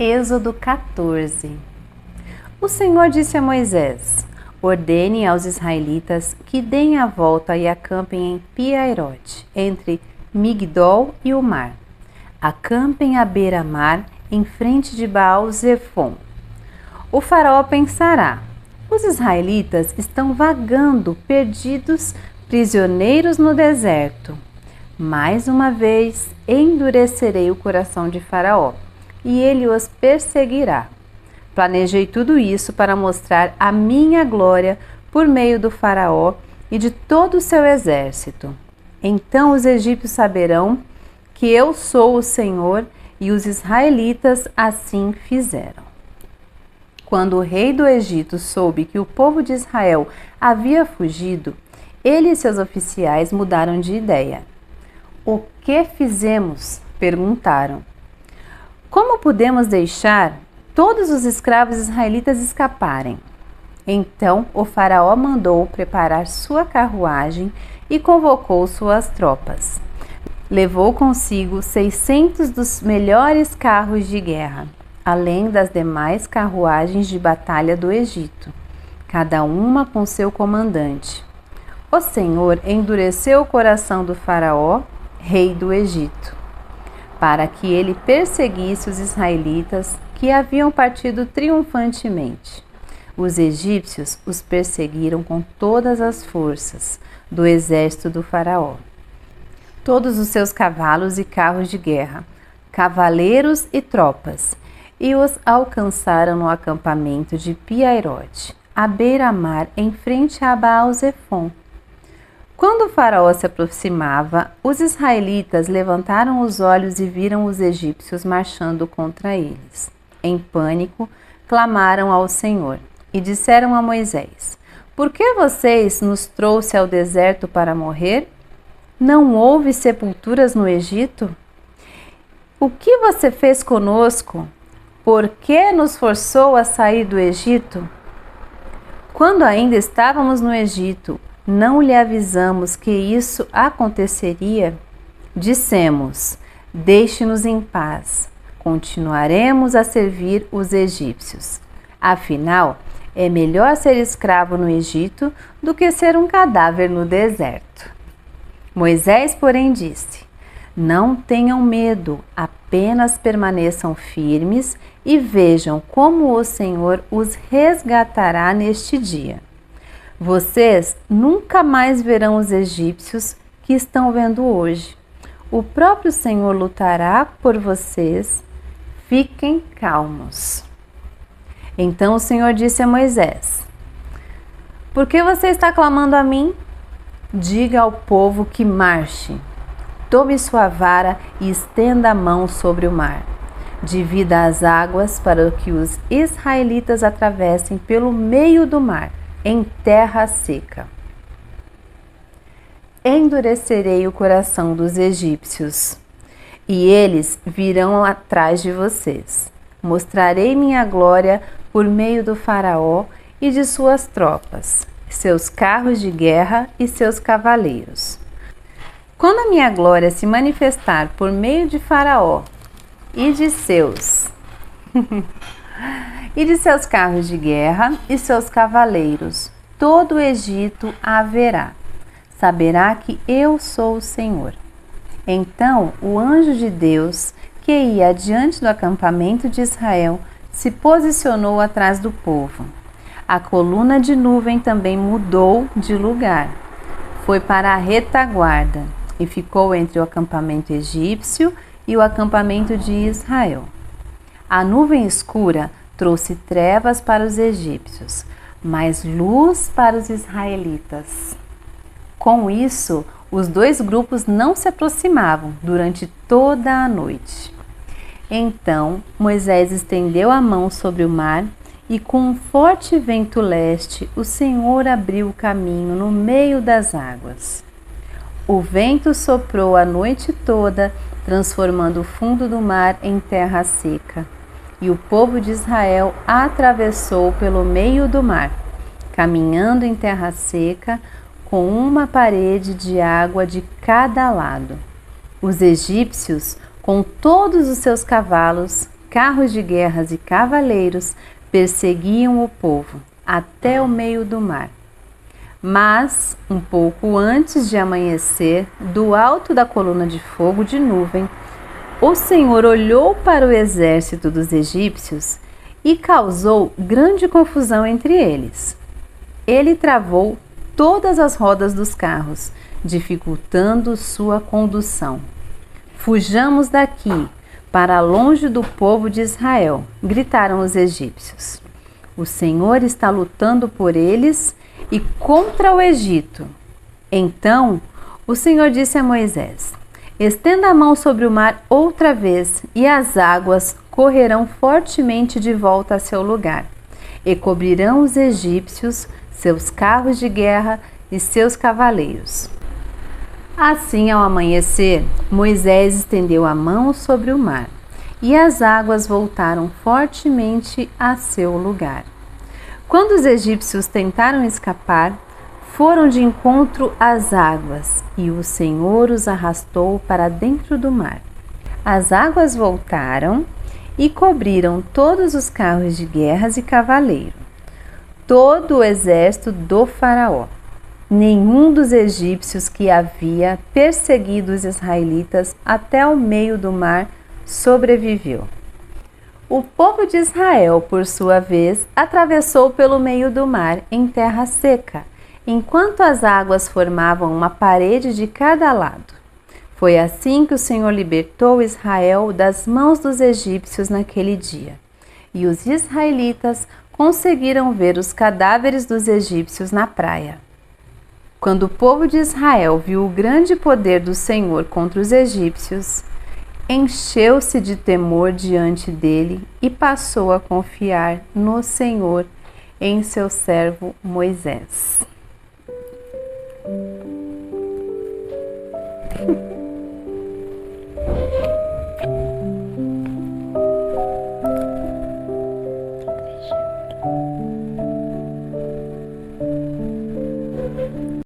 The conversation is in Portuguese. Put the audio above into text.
Êxodo 14. O Senhor disse a Moisés: ordene aos israelitas que deem a volta e acampem em Pi-Hahirote, entre Migdol e o mar. Acampem à beira-mar, em frente de Baal-Zefon. O faraó pensará: os israelitas estão vagando, perdidos, prisioneiros no deserto. Mais uma vez endurecerei o coração de Faraó, e ele os perseguirá. Planejei tudo isso para mostrar a minha glória por meio do Faraó e de todo o seu exército. Então os egípcios saberão que eu sou o Senhor, e os israelitas assim fizeram. Quando o rei do Egito soube que o povo de Israel havia fugido, ele e seus oficiais mudaram de ideia. O que fizemos? Perguntaram. Como podemos deixar todos os escravos israelitas escaparem? Então o faraó mandou preparar sua carruagem e convocou suas tropas. Levou consigo 600 dos melhores carros de guerra, além das demais carruagens de batalha do Egito, cada uma com seu comandante. O Senhor endureceu o coração do faraó, rei do Egito, para que ele perseguisse os israelitas que haviam partido triunfantemente. Os egípcios os perseguiram com todas as forças do exército do faraó, todos os seus cavalos e carros de guerra, cavaleiros e tropas, e os alcançaram no acampamento de Pi-Hahirote, à beira-mar, em frente a Baal-Zefon. Quando o faraó se aproximava, os israelitas levantaram os olhos e viram os egípcios marchando contra eles. Em pânico, clamaram ao Senhor e disseram a Moisés: por que vocês nos trouxe ao deserto para morrer? Não houve sepulturas no Egito? O que você fez conosco? Por que nos forçou a sair do Egito? Quando ainda estávamos no Egito, não lhe avisamos que isso aconteceria? Dissemos: deixe-nos em paz, continuaremos a servir os egípcios. Afinal, é melhor ser escravo no Egito do que ser um cadáver no deserto. Moisés, porém, disse: não tenham medo, apenas permaneçam firmes e vejam como o Senhor os resgatará neste dia. Vocês nunca mais verão os egípcios que estão vendo hoje. O próprio Senhor lutará por vocês. Fiquem calmos. Então o Senhor disse a Moisés: por que você está clamando a mim? Diga ao povo que marche. Tome sua vara e estenda a mão sobre o mar. Divida as águas para que os israelitas atravessem pelo meio do mar, em terra seca. Endurecerei o coração dos egípcios, e eles virão atrás de vocês. Mostrarei minha glória por meio do faraó e de suas tropas, seus carros de guerra e seus cavaleiros. Quando a minha glória se manifestar por meio de faraó e de seus carros de guerra e seus cavaleiros, todo o Egito a verá. Saberá que eu sou o Senhor. Então o anjo de Deus, que ia adiante do acampamento de Israel, se posicionou atrás do povo. A coluna de nuvem também mudou de lugar. Foi para a retaguarda e ficou entre o acampamento egípcio e o acampamento de Israel. A nuvem escura trouxe trevas para os egípcios, mas luz para os israelitas. Com isso, os dois grupos não se aproximavam durante toda a noite. Então Moisés estendeu a mão sobre o mar e, com um forte vento leste, o Senhor abriu o caminho no meio das águas. O vento soprou a noite toda, transformando o fundo do mar em terra seca. E o povo de Israel atravessou pelo meio do mar, caminhando em terra seca, com uma parede de água de cada lado. Os egípcios, com todos os seus cavalos, carros de guerras e cavaleiros perseguiam o povo até o meio do mar. Mas, um pouco antes de amanhecer, do alto da coluna de fogo de nuvem, o Senhor olhou para o exército dos egípcios e causou grande confusão entre eles. Ele travou todas as rodas dos carros, dificultando sua condução. Fujamos daqui, para longe do povo de Israel, gritaram os egípcios. O Senhor está lutando por eles e contra o Egito. Então, o Senhor disse a Moisés: estenda a mão sobre o mar outra vez, e as águas correrão fortemente de volta a seu lugar, e cobrirão os egípcios, seus carros de guerra e seus cavaleiros. Assim, ao amanhecer, Moisés estendeu a mão sobre o mar, e as águas voltaram fortemente a seu lugar. Quando os egípcios tentaram escapar, foram de encontro às águas, e o Senhor os arrastou para dentro do mar. As águas voltaram e cobriram todos os carros de guerras e cavaleiro, todo o exército do faraó. Nenhum dos egípcios que havia perseguido os israelitas até o meio do mar sobreviveu. O povo de Israel, por sua vez, atravessou pelo meio do mar em terra seca, enquanto as águas formavam uma parede de cada lado. Foi assim que o Senhor libertou Israel das mãos dos egípcios naquele dia. E os israelitas conseguiram ver os cadáveres dos egípcios na praia. Quando o povo de Israel viu o grande poder do Senhor contra os egípcios, encheu-se de temor diante dele e passou a confiar no Senhor em seu servo Moisés.